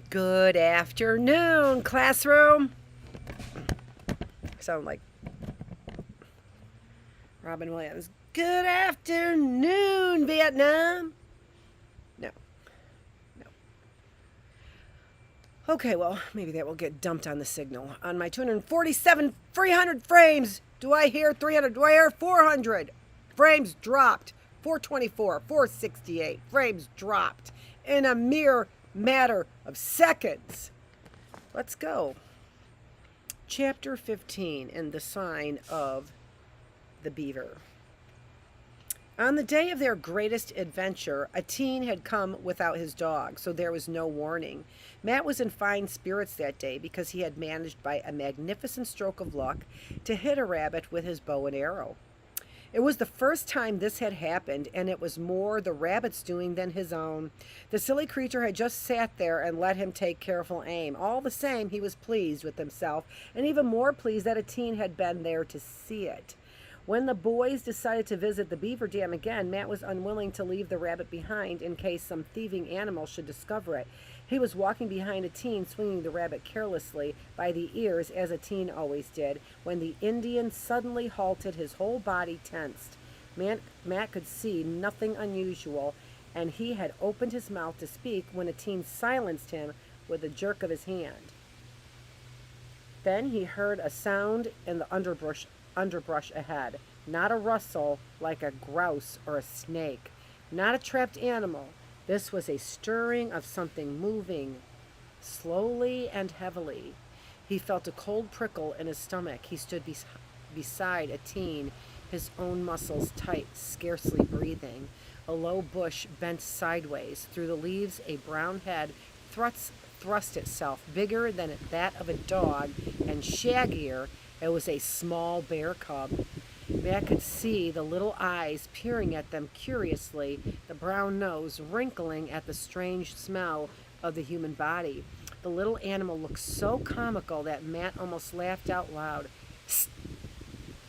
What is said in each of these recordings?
Good afternoon, classroom. Sound like Robin Williams. Good afternoon, Vietnam. No. Okay, well, maybe that will get dumped on the signal. On my 247 300 frames, do I hear 300? Do I hear 400? Frames dropped. 424, 468. Frames dropped in a mere matter of seconds. Let's go. Chapter 15, and the sign of the Beaver. On the day of their greatest adventure, a teen had come without his dog, so there was no warning. Matt was in fine spirits that day because he had managed by a magnificent stroke of luck to hit a rabbit with his bow and arrow. It was the first time this had happened, and it was more the rabbit's doing than his own. The silly creature had just sat there and let him take careful aim. All the same, he was pleased with himself, and even more pleased that a teen had been there to see it. When the boys decided to visit the beaver dam again, Matt was unwilling to leave the rabbit behind in case some thieving animal should discover it. He was walking behind a teen, swinging the rabbit carelessly by the ears, as a teen always did, when the Indian suddenly halted, his whole body tensed. Matt could see nothing unusual, and he had opened his mouth to speak when a teen silenced him with a jerk of his hand. Then he heard a sound in the underbrush ahead. Not a rustle like a grouse or a snake. Not a trapped animal. This was a stirring of something moving, slowly and heavily. He felt a cold prickle in his stomach. He stood beside a teen, his own muscles tight, scarcely breathing. A low bush bent sideways. Through the leaves, a brown head thrust itself, bigger than that of a dog and shaggier. It was a small bear cub. Matt could see the little eyes peering at them curiously, the brown nose wrinkling at the strange smell of the human body. The little animal looked so comical that Matt almost laughed out loud. "Psst,"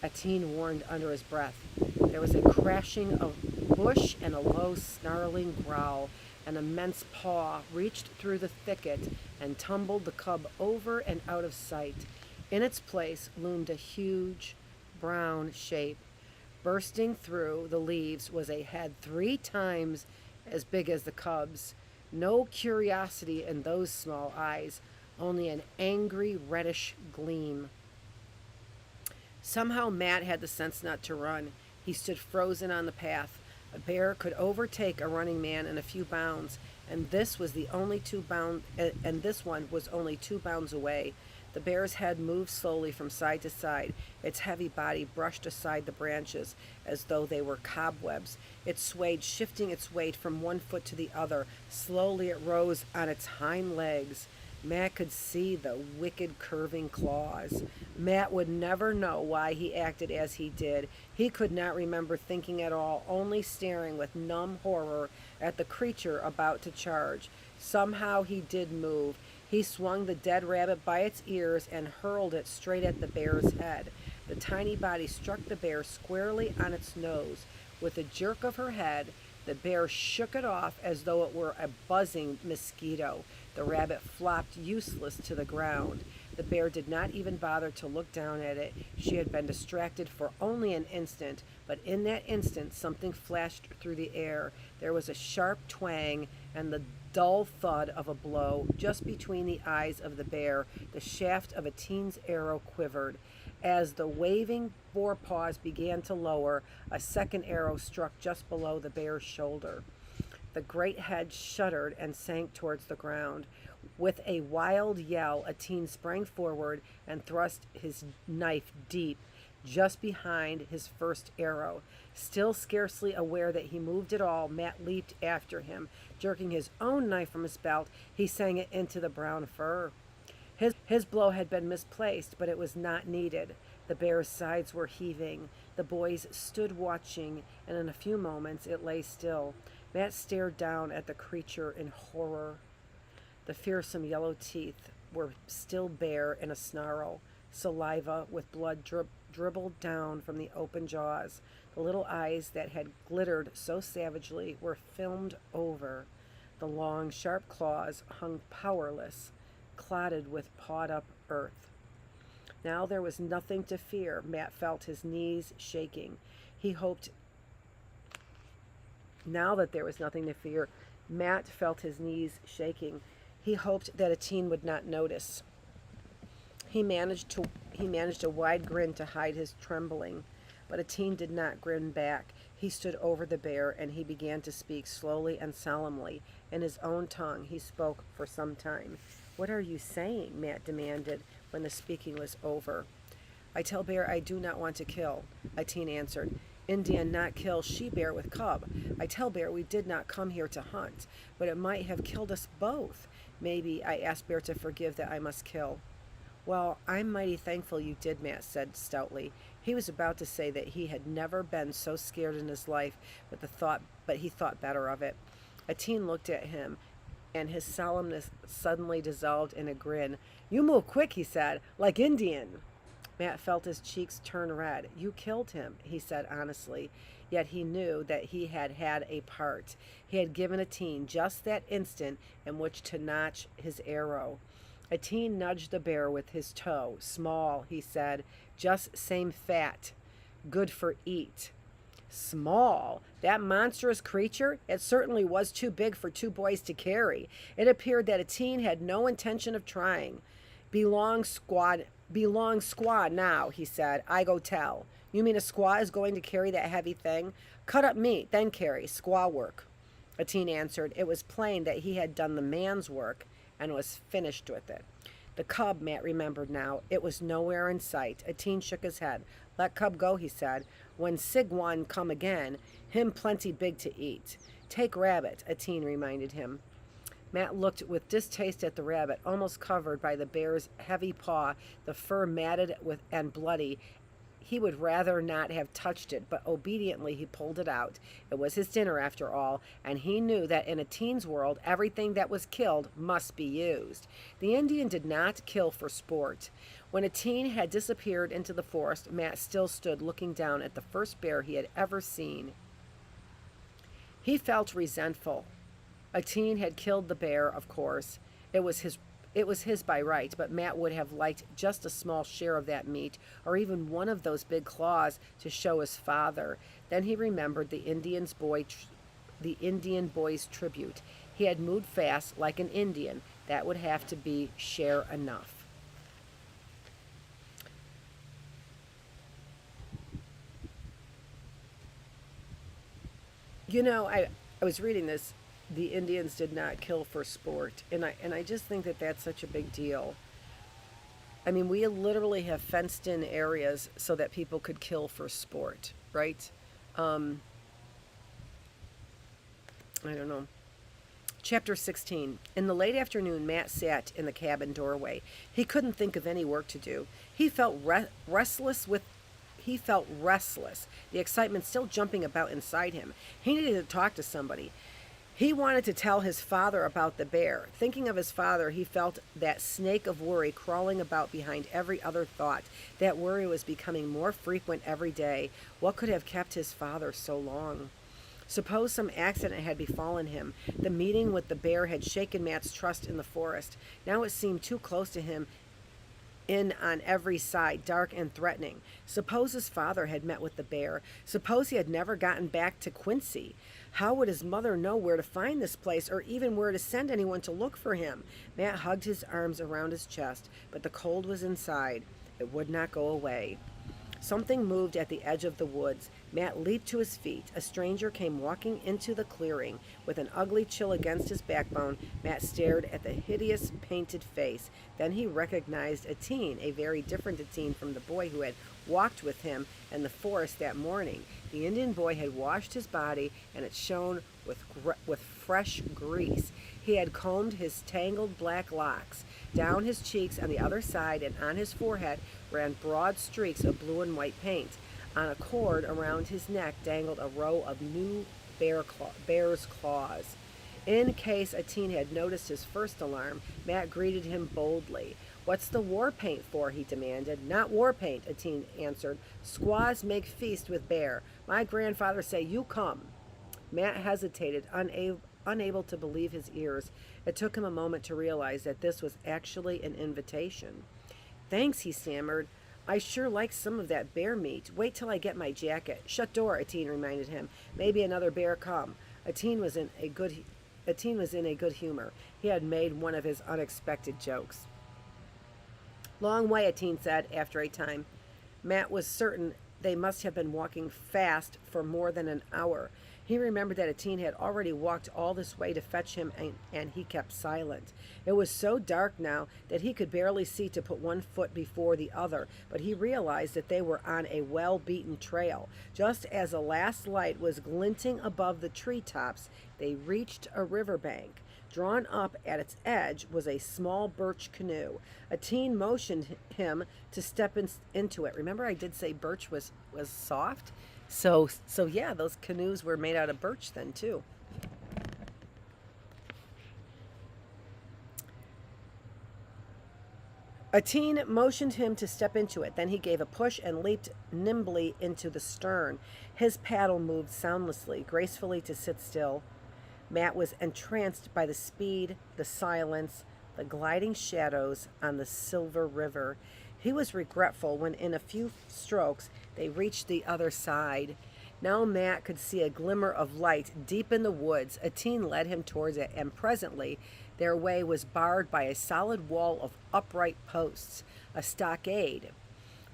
a teen warned under his breath. There was a crashing of bush and a low snarling growl. An immense paw reached through the thicket and tumbled the cub over and out of sight. In its place loomed a huge brown shape. Bursting through the leaves was a head 3 times as big as the cub's. No curiosity in those small eyes, only an angry reddish gleam. Somehow Matt had the sense not to run. He stood frozen on the path. A bear could overtake a running man in a few bounds, and this one was only 2 bounds away. The bear's head moved slowly from side to side. Its heavy body brushed aside the branches as though they were cobwebs. It swayed, shifting its weight from one foot to the other. Slowly it rose on its hind legs. Matt could see the wicked curving claws. Matt would never know why he acted as he did. He could not remember thinking at all, only staring with numb horror at the creature about to charge. Somehow he did move. He swung the dead rabbit by its ears and hurled it straight at the bear's head. The tiny body struck the bear squarely on its nose. With a jerk of her head, the bear shook it off as though it were a buzzing mosquito. The rabbit flopped useless to the ground. The bear did not even bother to look down at it. She had been distracted for only an instant, but in that instant something flashed through the air. There was a sharp twang and the dull thud of a blow. Just between the eyes of the bear, the shaft of a teen's arrow quivered. As the waving forepaws began to lower, a second arrow struck just below the bear's shoulder. The great head shuddered and sank towards the ground. With a wild yell, a teen sprang forward and thrust his knife deep, just behind his first arrow. Still scarcely aware that he moved at all, Matt leaped after him. Jerking his own knife from his belt, he sang it into the brown fur. His blow had been misplaced, but it was not needed. The bear's sides were heaving. The boys stood watching, and in a few moments it lay still. Matt stared down at the creature in horror. The fearsome yellow teeth were still bare in a snarl. Saliva with blood dribbled down from the open jaws. The little eyes that had glittered so savagely were filmed over. The long, sharp claws hung powerless, clotted with pawed-up earth. Now there was nothing to fear. Matt felt his knees shaking. He hoped. Now that there was nothing to fear, Matt felt his knees shaking. He hoped that a teen would not notice. He managed a wide grin to hide his trembling, but a teen did not grin back. He stood over the bear and he began to speak slowly and solemnly. In his own tongue, he spoke for some time. "What are you saying?" Matt demanded when the speaking was over. "I tell bear I do not want to kill," a teen answered. "Indian not kill she-bear with cub. I tell bear we did not come here to hunt, but it might have killed us both. Maybe I asked bear to forgive that I must kill." "Well, I'm mighty thankful you did," Matt said stoutly. He was about to say that he had never been so scared in his life, but he thought better of it. A teen looked at him, and his solemnness suddenly dissolved in a grin. "You move quick," he said, "like Indian." Matt felt his cheeks turn red. "You killed him," he said honestly, yet he knew that he had had a part. He had given a teen just that instant in which to notch his arrow. A teen nudged the bear with his toe. "Small," he said, "just same fat. Good for eat." Small? That monstrous creature? It certainly was too big for two boys to carry. It appeared that a teen had no intention of trying. Belong squad now," he said. "I go tell." "You mean a squaw is going to carry that heavy thing?" "Cut up meat, then carry. Squaw work," a teen answered. It was plain that he had done the man's work and was finished with it. The cub, Matt remembered now. It was nowhere in sight. A teen shook his head. "Let cub go," he said. "When Sigwan come again, him plenty big to eat." "Take rabbit," a teen reminded him. Matt looked with distaste at the rabbit, almost covered by the bear's heavy paw, the fur matted and bloody. He would rather not have touched it, but obediently he pulled it out. It was his dinner after all, and he knew that in a teen's world, everything that was killed must be used. The Indian did not kill for sport. When a teen had disappeared into the forest, Matt still stood looking down at the first bear he had ever seen. He felt resentful. A teen had killed the bear, of course. It was his by right, but Matt would have liked just a small share of that meat, or even one of those big claws to show his father. Then he remembered the Indian boy's tribute. He had moved fast like an Indian. That would have to be share enough. You know, I was reading this. The Indians did not kill for sport, and I just think that that's such a big deal. I mean, we literally have fenced in areas so that people could kill for sport, right? I don't know. Chapter 16. In the late afternoon, Matt sat in the cabin doorway. He couldn't think of any work to do. He felt restless, the excitement still jumping about inside him. He needed to talk to somebody. He wanted to tell his father about the bear. Thinking of his father, he felt that snake of worry crawling about behind every other thought. That worry was becoming more frequent every day. What could have kept his father so long? Suppose some accident had befallen him. The meeting with the bear had shaken Matt's trust in the forest. Now it seemed too close to him, in on every side, dark and threatening. Suppose his father had met with the bear. Suppose he had never gotten back to Quincy. How would his mother know where to find this place, or even where to send anyone to look for him? Matt hugged his arms around his chest, but the cold was inside. It would not go away. Something moved at the edge of the woods. Matt leaped to his feet. A stranger came walking into the clearing. With an ugly chill against his backbone, Matt stared at the hideous painted face. Then he recognized a teen, a very different teen from the boy who had walked with him in the forest that morning. The Indian boy had washed his body, and it shone with fresh grease. He had combed his tangled black locks. Down his cheeks on the other side and on his forehead ran broad streaks of blue and white paint. On a cord around his neck dangled a row of new bear's claws. In case a teen had noticed his first alarm, Matt greeted him boldly. "What's the war paint for?" he demanded. "Not war paint," a teen answered. "Squaws make feast with bear. My grandfather say you come." Matt hesitated, unable to believe his ears. It took him a moment to realize that this was actually an invitation. Thanks, he stammered. I sure like some of that bear meat. Wait till I get my jacket. Shut door, Atine reminded him. Maybe another bear come. Atine was in a good humor. He had made one of his unexpected jokes. Long way, Atine said after a time. Matt was certain they must have been walking fast for more than an hour. He remembered that Atine had already walked all this way to fetch him, and he kept silent. It was so dark now that he could barely see to put one foot before the other, but he realized that they were on a well-beaten trail. Just as a last light was glinting above the treetops, they reached a riverbank. Drawn up at its edge was a small birch canoe. Atine motioned him to step into it. Remember, I did say birch was soft? So yeah, those canoes were made out of birch then too. Atine motioned him to step into it. Then he gave a push and leaped nimbly into the stern. His paddle moved soundlessly, gracefully to sit still. Matt was entranced by the speed, the silence, the gliding shadows on the silver river. He was regretful when in a few strokes they reached the other side. Now Matt could see a glimmer of light deep in the woods. Atine led him towards it, and presently their way was barred by a solid wall of upright posts, a stockade.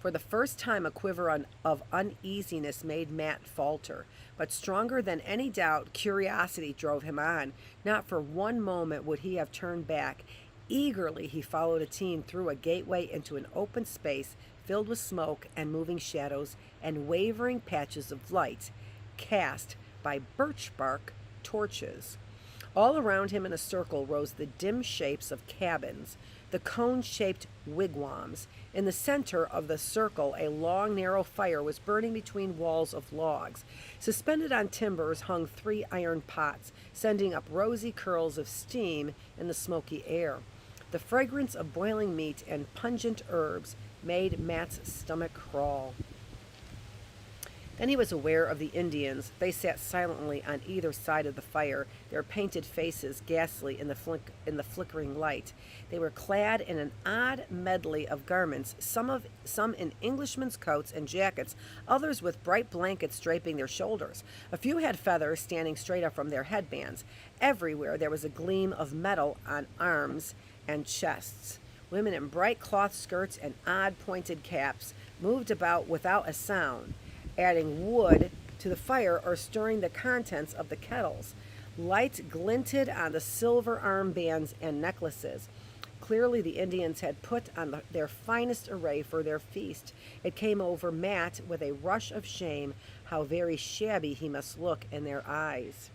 For the first time, a quiver of uneasiness made Matt falter. But stronger than any doubt, curiosity drove him on. Not for one moment would he have turned back. Eagerly he followed Atine through a gateway into an open space filled with smoke and moving shadows and wavering patches of light cast by birch bark torches. All around him in a circle rose the dim shapes of cabins, the cone-shaped wigwams. In the center of the circle, a long, narrow fire was burning between walls of logs. Suspended on timbers hung 3 iron pots, sending up rosy curls of steam in the smoky air. The fragrance of boiling meat and pungent herbs made Matt's stomach crawl. Then he was aware of the Indians. They sat silently on either side of the fire, their painted faces ghastly in the flickering light. They were clad in an odd medley of garments, some in Englishmen's coats and jackets, others with bright blankets draping their shoulders. A few had feathers standing straight up from their headbands. Everywhere there was a gleam of metal on arms and chests. Women in bright cloth skirts and odd pointed caps moved about without a sound, adding wood to the fire or stirring the contents of the kettles. Light glinted on the silver armbands and necklaces. Clearly the Indians had put on their finest array for their feast. It came over Matt with a rush of shame how very shabby he must look in their eyes.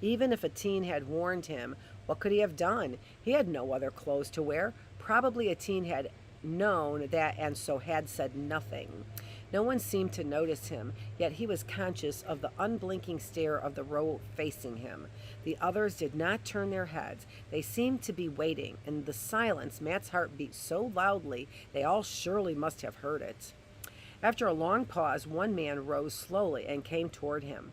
Even if Atine had warned him, what could he have done? He had no other clothes to wear. Probably Atine had known that and so had said nothing. No one seemed to notice him, yet he was conscious of the unblinking stare of the row facing him. The others did not turn their heads. They seemed to be waiting. In the silence, Matt's heart beat so loudly they all surely must have heard it. After a long pause, one man rose slowly and came toward him.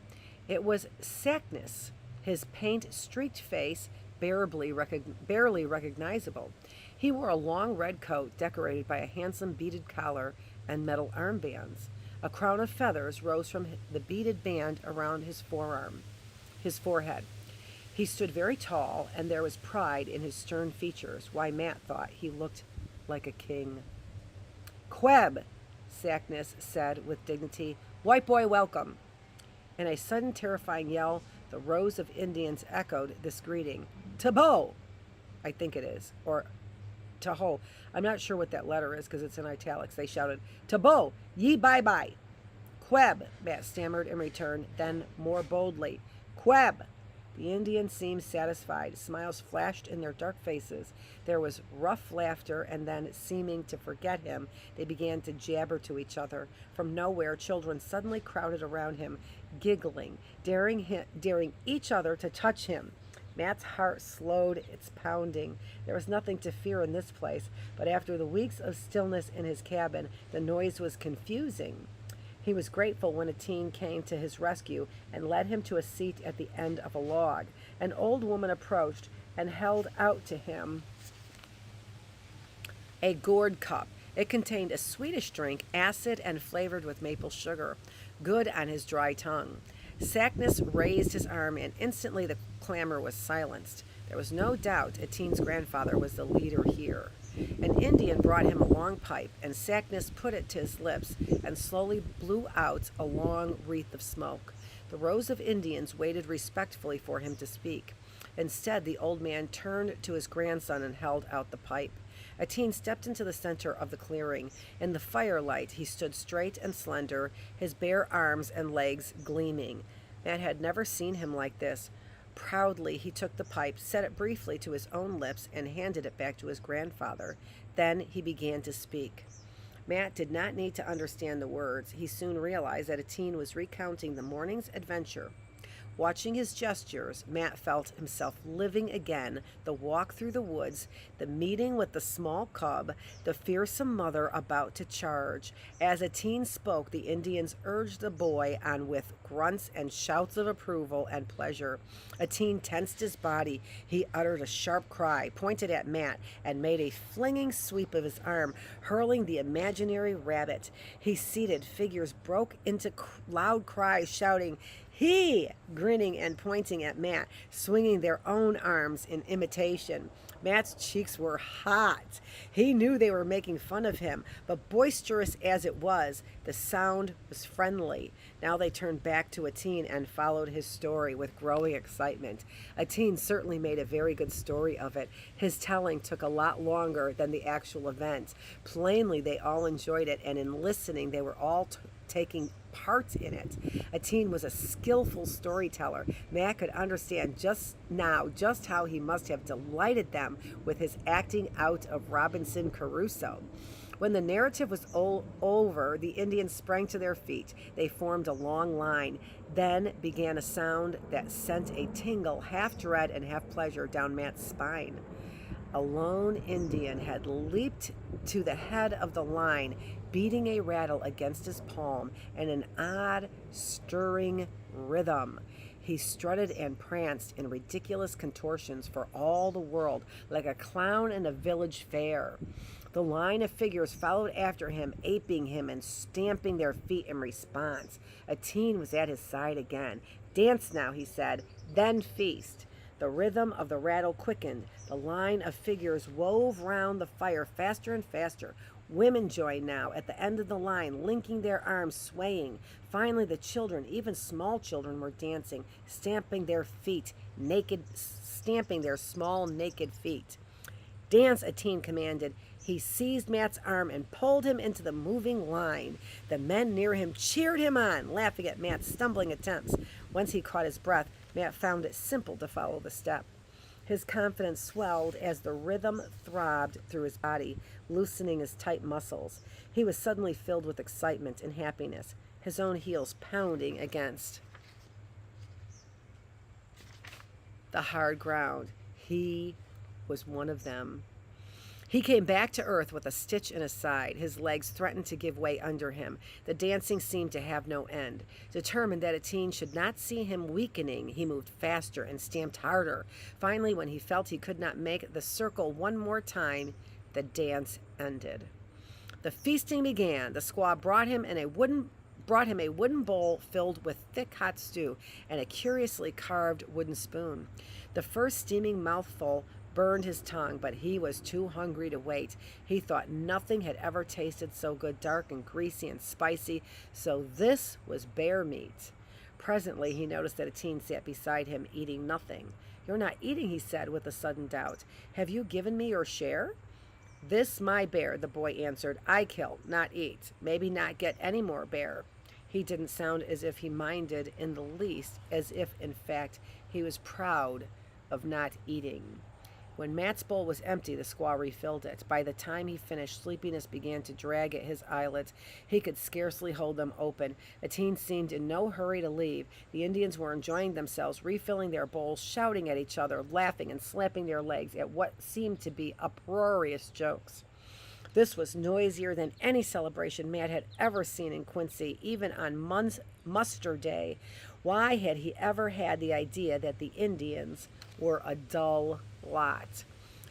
It was Sackness, his paint-streaked face barely recognizable. He wore a long red coat decorated by a handsome beaded collar and metal armbands. A crown of feathers rose from the beaded band around his forehead. He stood very tall, and there was pride in his stern features. Why, Matt thought he looked like a king. "Queb," Sackness said with dignity. "White boy, welcome." In a sudden terrifying yell, the rows of Indians echoed this greeting. "Tabo," I think it is, or Tahoe. I'm not sure what that letter is because it's in italics. They shouted, "Tabo, ye bye-bye." "Queb," Matt stammered in return, then more boldly, "Queb." The Indians seemed satisfied. Smiles flashed in their dark faces. There was rough laughter, and then, seeming to forget him, they began to jabber to each other. From nowhere, children suddenly crowded around him, giggling, daring each other to touch him. Matt's heart slowed its pounding. There was nothing to fear in this place, but after the weeks of stillness in his cabin, the noise was confusing. He was grateful when a teen came to his rescue and led him to a seat at the end of a log. An old woman approached and held out to him a gourd cup. It contained a sweetish drink, acid and flavored with maple sugar, good on his dry tongue. Sackness raised his arm, and instantly the clamor was silenced. There was no doubt Eteen's grandfather was the leader here. An Indian brought him a long pipe, and Sackness put it to his lips and slowly blew out a long wreath of smoke. The rows of Indians waited respectfully for him to speak. Instead, the old man turned to his grandson and held out the pipe. Eteen stepped into the center of the clearing. In the firelight, he stood straight and slender, his bare arms and legs gleaming. Matt had never seen him like this. Proudly, he took the pipe, set it briefly to his own lips, and handed it back to his grandfather. Then he began to speak. Matt did not need to understand the words. He soon realized that Eteen was recounting the morning's adventure. Watching his gestures, Matt felt himself living again the walk through the woods, the meeting with the small cub, the fearsome mother about to charge. As Eteen spoke, the Indians urged the boy on with grunts and shouts of approval and pleasure. Eteen tensed his body. He uttered a sharp cry, pointed at Matt, and made a flinging sweep of his arm, hurling the imaginary rabbit. He seated. Figures broke into loud cries, shouting, "He!" grinning and pointing at Matt, swinging their own arms in imitation. Matt's cheeks were hot. He knew they were making fun of him, but boisterous as it was, the sound was friendly. Now they turned back to Eteen and followed his story with growing excitement. Eteen certainly made a very good story of it. His telling took a lot longer than the actual event. Plainly, they all enjoyed it, and in listening, they were all taking part in it. Eteen was a skillful storyteller. Matt could understand just how he must have delighted them with his acting out of Robinson Crusoe. When the narrative was over, the Indians sprang to their feet. They formed a long line. Then began a sound that sent a tingle, half dread and half pleasure, down Matt's spine. A lone Indian had leaped to the head of the line, beating a rattle against his palm in an odd, stirring rhythm. He strutted and pranced in ridiculous contortions for all the world, like a clown in a village fair. The line of figures followed after him, aping him and stamping their feet in response. Eteen was at his side again. "Dance now," he said, "then feast." The rhythm of the rattle quickened. The line of figures wove round the fire faster and faster. Women joined now at the end of the line, linking their arms, swaying. Finally, the children, even small children, were dancing, stamping their small naked feet. "Dance," Eteen commanded. He seized Matt's arm and pulled him into the moving line. The men near him cheered him on, laughing at Matt's stumbling attempts. Once he caught his breath, Matt found it simple to follow the step. His confidence swelled as the rhythm throbbed through his body, loosening his tight muscles. He was suddenly filled with excitement and happiness, his own heels pounding against the hard ground. He was one of them. He came back to earth with a stitch in his side. His legs threatened to give way under him. The dancing seemed to have no end. Determined that Eteen should not see him weakening, he moved faster and stamped harder. Finally, when he felt he could not make the circle one more time, the dance ended. The feasting began. The squaw brought him a wooden bowl filled with thick hot stew and a curiously carved wooden spoon. The first steaming mouthful burned his tongue, but he was too hungry to wait. He thought nothing had ever tasted so good, dark and greasy and spicy, so this was bear meat. Presently, he noticed that Eteen sat beside him, eating nothing. "You're not eating," he said with a sudden doubt. "Have you given me your share?" "This my bear," the boy answered. "I kill, not eat. Maybe not get any more bear." He didn't sound as if he minded in the least, as if, in fact, he was proud of not eating. When Matt's bowl was empty, the squaw refilled it. By the time he finished, sleepiness began to drag at his eyelids. He could scarcely hold them open. Eteen seemed in no hurry to leave. The Indians were enjoying themselves, refilling their bowls, shouting at each other, laughing and slapping their legs at what seemed to be uproarious jokes. This was noisier than any celebration Matt had ever seen in Quincy, even on muster day. Why had he ever had the idea that the Indians were a dull lot?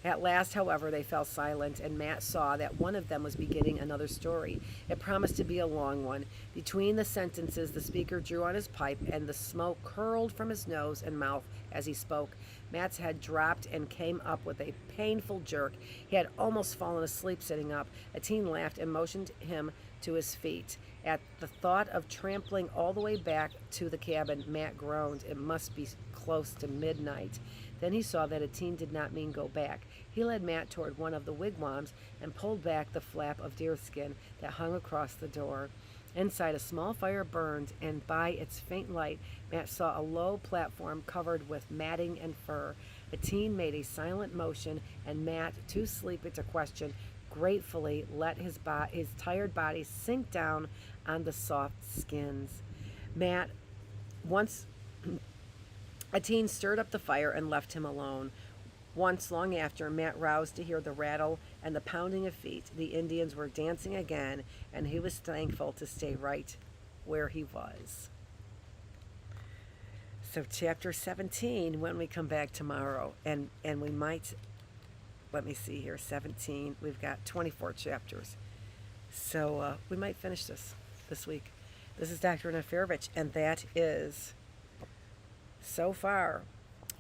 At last, however, they fell silent, and Matt saw that one of them was beginning another story. It promised to be a long one. Between the sentences, the speaker drew on his pipe, and the smoke curled from his nose and mouth as he spoke. Matt's head dropped and came up with a painful jerk. He had almost fallen asleep sitting up. A teen laughed and motioned him to his feet. At the thought of trampling all the way back to the cabin, Matt groaned. It must be close to midnight. Then he saw that a teen did not mean go back. He led Matt toward one of the wigwams and pulled back the flap of deerskin that hung across the door. Inside, a small fire burned, and by its faint light, Matt saw a low platform covered with matting and fur. A teen made a silent motion, and Matt, too sleepy to question, gratefully let his tired body sink down on the soft skins. Once a teen stirred up the fire and left him alone. Once, long after, Matt roused to hear the rattle and the pounding of feet. The Indians were dancing again, and he was thankful to stay right where he was. So chapter 17, when we come back tomorrow, and we might, let me see here, 17, we've got 24 chapters. So we might finish this week. This is Dr. Annette Feravich, and that is, so far,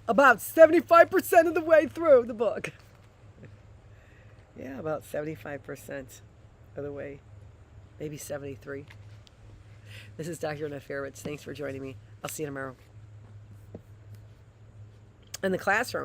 about 75% of the way through the book. Yeah, about 75% of the way. Maybe 73. This is Dr. Annette Feravich. Thanks for joining me. I'll see you tomorrow. In the classroom.